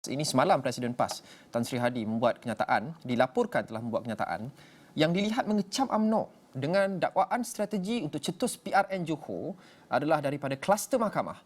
Ini semalam Presiden PAS Tan Sri Hadi dilaporkan telah membuat kenyataan yang dilihat mengecam UMNO dengan dakwaan strategi untuk cetus PRN Johor adalah daripada kluster mahkamah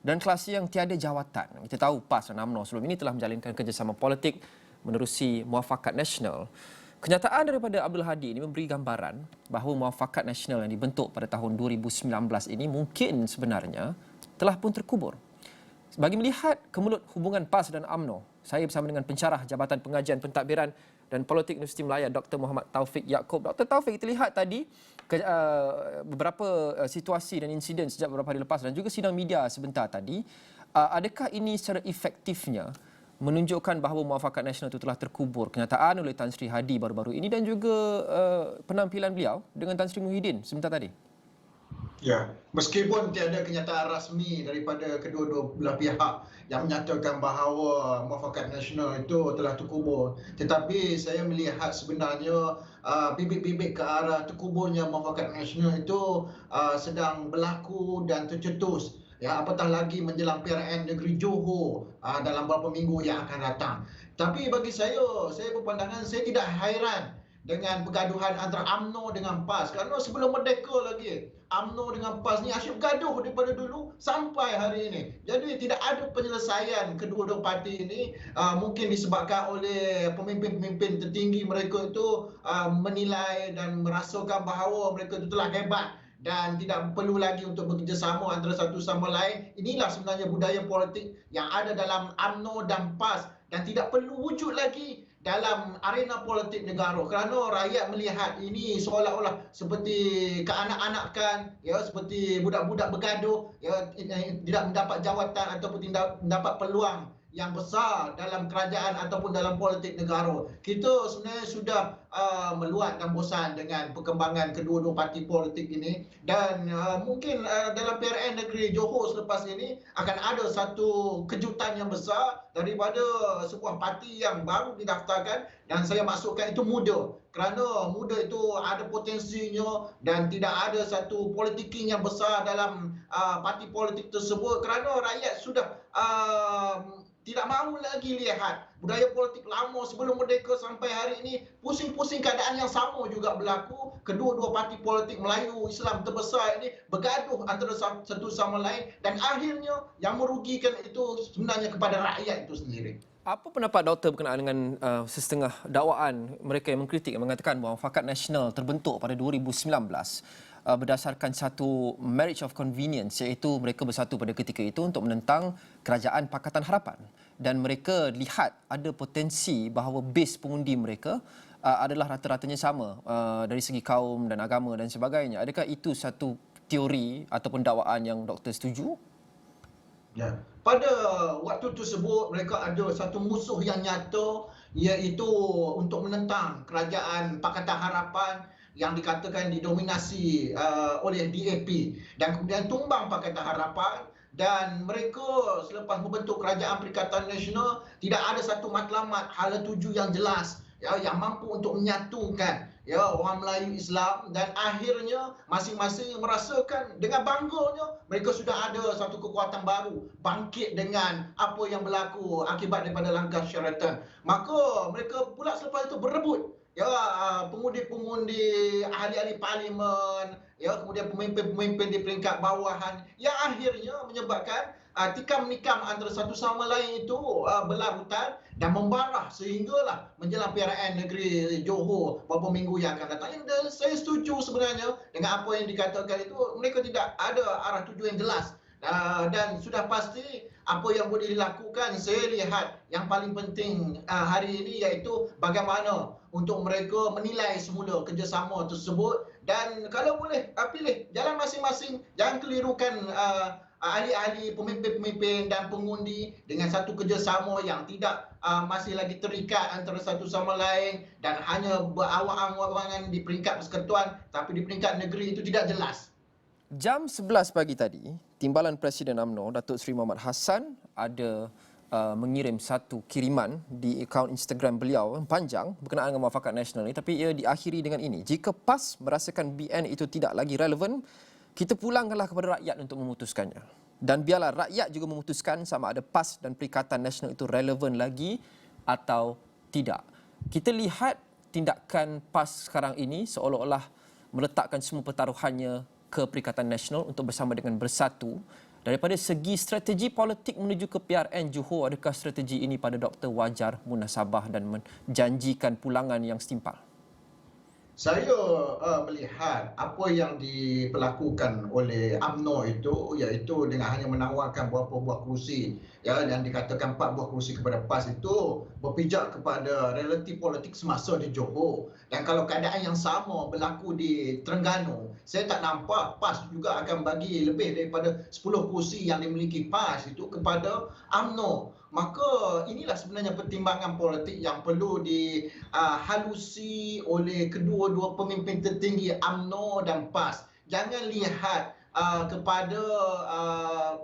dan kluster yang tiada jawatan. Kita tahu PAS dan UMNO sebelum ini telah menjalinkan kerjasama politik menerusi Muafakat Nasional. Kenyataan daripada Abdul Hadi ini memberi gambaran bahawa Muafakat Nasional yang dibentuk pada tahun 2019 ini mungkin sebenarnya telah pun terkubur. Bagi melihat kemelut hubungan PAS dan UMNO, saya bersama dengan pensyarah Jabatan Pengajian Pentadbiran dan Politik Universiti Melaya, Dr. Muhammad Taufik Yaakob. Dr. Taufik, kita lihat tadi beberapa situasi dan insiden sejak beberapa hari lepas dan juga sidang media sebentar tadi. Adakah ini secara efektifnya menunjukkan bahawa Muafakat Nasional itu telah terkubur? Kenyataan oleh Tan Sri Hadi baru-baru ini dan juga penampilan beliau dengan Tan Sri Muhyiddin sebentar tadi. Ya, meskipun tiada kenyataan rasmi daripada kedua-dua belah pihak yang menyatakan bahawa Muafakat Nasional itu telah terkubur, tetapi saya melihat sebenarnya bibit-bibit ke arah terkuburnya Muafakat Nasional itu sedang berlaku dan tercetus. Ya, apatah lagi menjelang PRN Negeri Johor dalam beberapa minggu yang akan datang. Tapi bagi saya berpandangan saya tidak hairan dengan pergaduhan antara UMNO dengan PAS, kerana sebelum merdeka lagi UMNO dengan PAS ni asyik bergaduh daripada dulu sampai hari ini. Jadi tidak ada penyelesaian kedua-dua parti ini, mungkin disebabkan oleh pemimpin-pemimpin tertinggi mereka itu menilai dan merasakan bahawa mereka itu telah hebat dan tidak perlu lagi untuk bekerjasama antara satu sama lain. Inilah sebenarnya budaya politik yang ada dalam UMNO dan PAS dan tidak perlu wujud lagi dalam arena politik negara, kerana rakyat melihat ini seolah-olah seperti keanak-anakan, ya, seperti budak-budak bergaduh, ya, tidak mendapat jawatan ataupun tidak mendapat peluang yang besar dalam kerajaan ataupun dalam politik negara. Kita sebenarnya sudah meluat dan bosan dengan perkembangan kedua-dua parti politik ini, dan mungkin dalam PRN Negeri Johor selepas ini akan ada satu kejutan yang besar daripada sebuah parti yang baru didaftarkan, dan saya maksudkan itu muda, kerana muda itu ada potensinya dan tidak ada satu politiking yang besar dalam parti politik tersebut, kerana rakyat sudah tidak mahu lagi lihat budaya politik lama sebelum merdeka sampai hari ini. Pusing-pusing keadaan yang sama juga berlaku. Kedua-dua parti politik Melayu Islam terbesar ini bergaduh antara satu sama lain, dan akhirnya yang merugikan itu sebenarnya kepada rakyat itu sendiri. Apa pendapat doktor berkenaan dengan setengah dakwaan mereka yang mengkritik, yang mengatakan bahawa Muafakat Nasional terbentuk pada 2019 berdasarkan satu marriage of convenience, iaitu mereka bersatu pada ketika itu untuk menentang kerajaan Pakatan Harapan, dan mereka lihat ada potensi bahawa base pengundi mereka adalah rata-ratanya sama dari segi kaum dan agama dan sebagainya. Adakah itu satu teori ataupun dakwaan yang doktor setuju? Ya. Pada waktu tersebut mereka ada satu musuh yang nyata, iaitu untuk menentang kerajaan Pakatan Harapan yang dikatakan didominasi oleh DAP, dan kemudian tumbang Pakatan Harapan, dan mereka selepas membentuk kerajaan Perikatan Nasional tidak ada satu matlamat hala tuju yang jelas, ya, yang mampu untuk menyatukan, ya, orang Melayu Islam, dan akhirnya masing-masing merasakan dengan bangganya mereka sudah ada satu kekuatan baru bangkit dengan apa yang berlaku akibat daripada langkah Sheraton. Maka mereka pula selepas itu berebut, ya, pengundi-pengundi, ahli-ahli parlimen, ya, kemudian pemimpin-pemimpin di peringkat bawahan, yang akhirnya menyebabkan tikam menikam antara satu sama lain itu berlarutan dan membarah sehinggalah menjelang PRN Negeri Johor beberapa minggu yang akan datang. Dan saya setuju sebenarnya dengan apa yang dikatakan itu. Mereka tidak ada arah tuju yang jelas, dan sudah pasti apa yang boleh dilakukan. Saya lihat yang paling penting hari ini iaitu bagaimana untuk mereka menilai semula kerjasama tersebut, dan kalau boleh pilih jalan masing-masing, jangan kelirukan ahli-ahli, pemimpin-pemimpin dan pengundi dengan satu kerjasama yang tidak masih lagi terikat antara satu sama lain dan hanya berawang-awangan di peringkat persekutuan, tapi di peringkat negeri itu tidak jelas. Jam 11 pagi tadi, Timbalan Presiden UMNO, Datuk Seri Muhammad Hassan, ada mengirim satu kiriman di akaun Instagram beliau panjang berkenaan dengan Muafakat Nasional ini, tapi ia diakhiri dengan ini: jika PAS merasakan BN itu tidak lagi relevan, kita pulangkanlah kepada rakyat untuk memutuskannya. Dan biarlah rakyat juga memutuskan sama ada PAS dan Perikatan Nasional itu relevan lagi atau tidak. Kita lihat tindakan PAS sekarang ini seolah-olah meletakkan semua pertaruhannya ke Perikatan Nasional untuk bersama dengan bersatu. Daripada segi strategi politik menuju ke PRN Johor, adakah strategi ini pada Dr. wajar, munasabah dan menjanjikan pulangan yang setimpal? Saya melihat apa yang diperlakukan oleh UMNO itu, iaitu dengan hanya menawarkan beberapa buah kerusi, ya, yang dikatakan 4 buah kerusi kepada PAS itu berpijak kepada realiti politik semasa di Johor. Dan kalau keadaan yang sama berlaku di Terengganu, saya tak nampak PAS juga akan bagi lebih daripada 10 kerusi yang dimiliki PAS itu kepada UMNO. Maka inilah sebenarnya pertimbangan politik yang perlu dihalusi oleh kedua-dua pemimpin tertinggi UMNO dan PAS. Jangan lihat kepada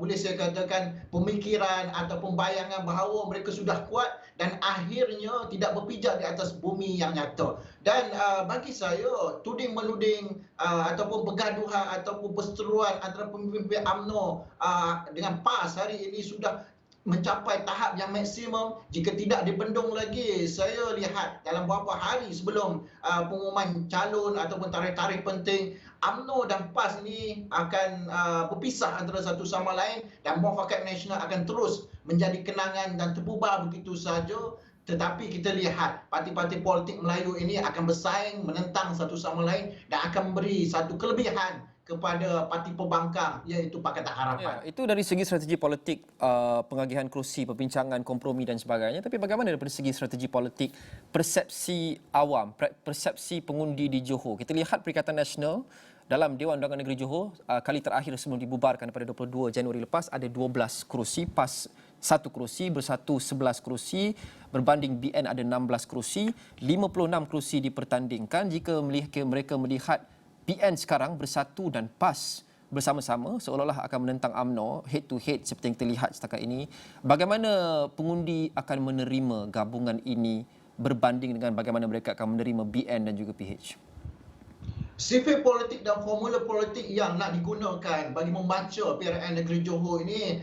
boleh saya katakan pemikiran ataupun bayangan bahawa mereka sudah kuat dan akhirnya tidak berpijak di atas bumi yang nyata. Dan bagi saya, tuding-menuding ataupun pergaduhan ataupun perseteruan antara pemimpin UMNO dengan PAS hari ini sudah mencapai tahap yang maksimum. Jika tidak dibendung lagi, saya lihat dalam beberapa hari sebelum pengumuman calon ataupun tarikh-tarikh penting, UMNO dan PAS ini akan berpisah antara satu sama lain dan Muafakat Nasional akan terus menjadi kenangan dan terbubar begitu saja. Tetapi kita lihat parti-parti politik Melayu ini akan bersaing menentang satu sama lain dan akan memberi satu kelebihan kepada parti pembangkang, iaitu Pakatan Harapan. Ya, itu dari segi strategi politik, pengagihan kerusi, perbincangan, kompromi dan sebagainya. Tapi bagaimana daripada segi strategi politik, persepsi awam, persepsi pengundi di Johor? Kita lihat Perikatan Nasional dalam Dewan Undangan Negeri Johor kali terakhir sebelum dibubarkan pada 22 Januari lepas ada 12 kerusi, PAS 1 kerusi, Bersatu 11 kerusi, berbanding BN ada 16 kerusi, 56 kerusi dipertandingkan. Jika mereka melihat PN sekarang Bersatu dan PAS bersama-sama seolah-olah akan menentang UMNO head to head seperti yang kita lihat setakat ini. Bagaimana pengundi akan menerima gabungan ini berbanding dengan bagaimana mereka akan menerima BN dan juga PH? Sifil politik dan formula politik yang nak digunakan bagi membaca PRN Negeri Johor ini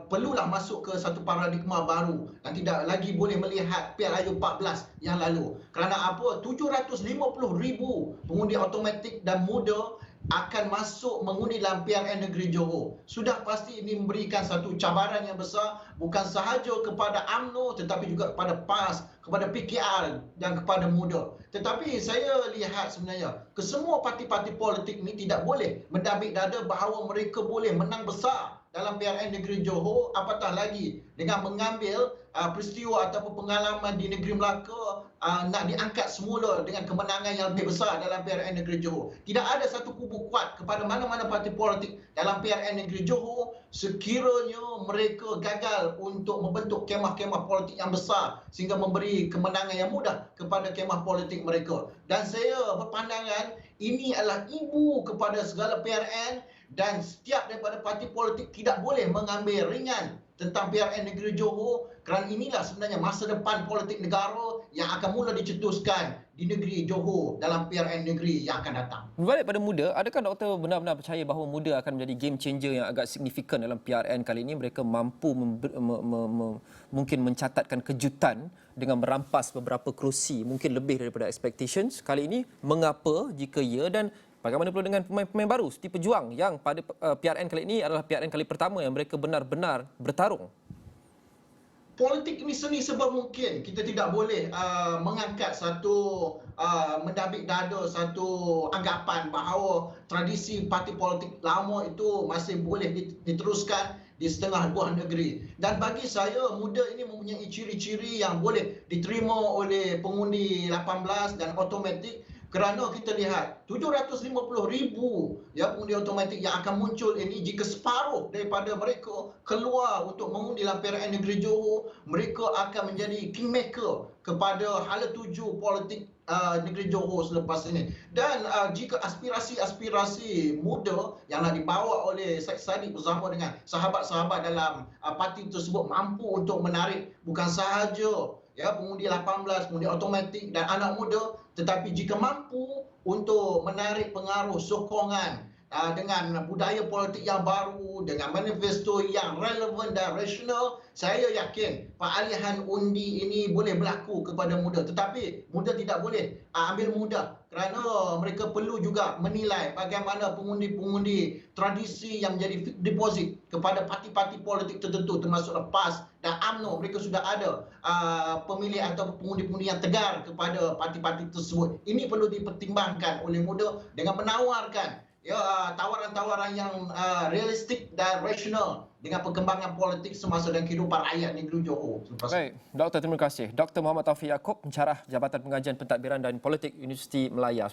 perlulah masuk ke satu paradigma baru dan tidak lagi boleh melihat PRU 14 yang lalu. Kerana apa? 750,000 pengundi automatik dan muda akan masuk mengundi dalam PRN Negeri Johor. Sudah pasti ini memberikan satu cabaran yang besar bukan sahaja kepada UMNO tetapi juga kepada PAS, kepada PKR dan kepada muda. Tetapi saya lihat sebenarnya kesemua parti-parti politik ini tidak boleh mendabik dada bahawa mereka boleh menang besar dalam PRN Negeri Johor, apatah lagi dengan mengambil peristiwa ataupun pengalaman di negeri Melaka nak diangkat semula dengan kemenangan yang lebih besar dalam PRN Negeri Johor. Tidak ada satu kubu kuat kepada mana-mana parti politik dalam PRN Negeri Johor sekiranya mereka gagal untuk membentuk kemah-kemah politik yang besar sehingga memberi kemenangan yang mudah kepada kemah politik mereka. Dan saya berpandangan ini adalah ibu kepada segala PRN dan setiap daripada parti politik tidak boleh mengambil ringan tentang PRN Negeri Johor kerana inilah sebenarnya masa depan politik negara yang akan mula dicetuskan di negeri Johor dalam PRN negeri yang akan datang. Berbalik pada muda, adakah doktor benar-benar percaya bahawa muda akan menjadi game changer yang agak signifikan dalam PRN kali ini? Mereka mampu mungkin mencatatkan kejutan dengan merampas beberapa kerusi, mungkin lebih daripada expectations. Kali ini, mengapa jika ya, dan bagaimana pula dengan pemain-pemain baru seperti Pejuang yang pada PRN kali ini adalah PRN kali pertama yang mereka benar-benar bertarung? Politik ini seni sebab mungkin. Kita tidak boleh mengangkat satu mendabik dada satu anggapan bahawa tradisi parti politik lama itu masih boleh diteruskan di setengah buah negeri. Dan bagi saya, muda ini mempunyai ciri-ciri yang boleh diterima oleh pengundi 18 dan automatik. Kerana kita lihat 750,000 pengundi automatik yang akan muncul ini, jika separuh daripada mereka keluar untuk mengundi dalam PRN Negeri Johor, mereka akan menjadi kingmaker kepada hala tuju politik Negeri Johor selepas ini. Dan jika aspirasi-aspirasi muda yang nak dibawa oleh Syed Saddiq bersama dengan sahabat-sahabat dalam parti tersebut mampu untuk menarik bukan sahaja pengundi 18, pengundi automatik dan anak muda, tetapi jika mampu untuk menarik pengaruh sokongan dengan budaya politik yang baru, dengan manifesto yang relevan dan rasional, saya yakin peralihan undi ini boleh berlaku kepada muda. Tetapi muda tidak boleh ambil mudah, kerana mereka perlu juga menilai bagaimana pengundi-pengundi tradisi yang menjadi fixed deposit kepada parti-parti politik tertentu termasuk PAS dan UMNO. Mereka sudah ada pemilih atau pengundi-pengundi yang tegar kepada parti-parti tersebut. Ini perlu dipertimbangkan oleh muda dengan menawarkan tawaran-tawaran yang realistik dan rasional dengan perkembangan politik semasa dan kehidupan rakyat negeri Johor. Baik, Doktor, terima kasih. Dr. Muhammad Taufik Yaakob, pensyarah Jabatan Pengajian Pentadbiran dan Politik Universiti Melaya.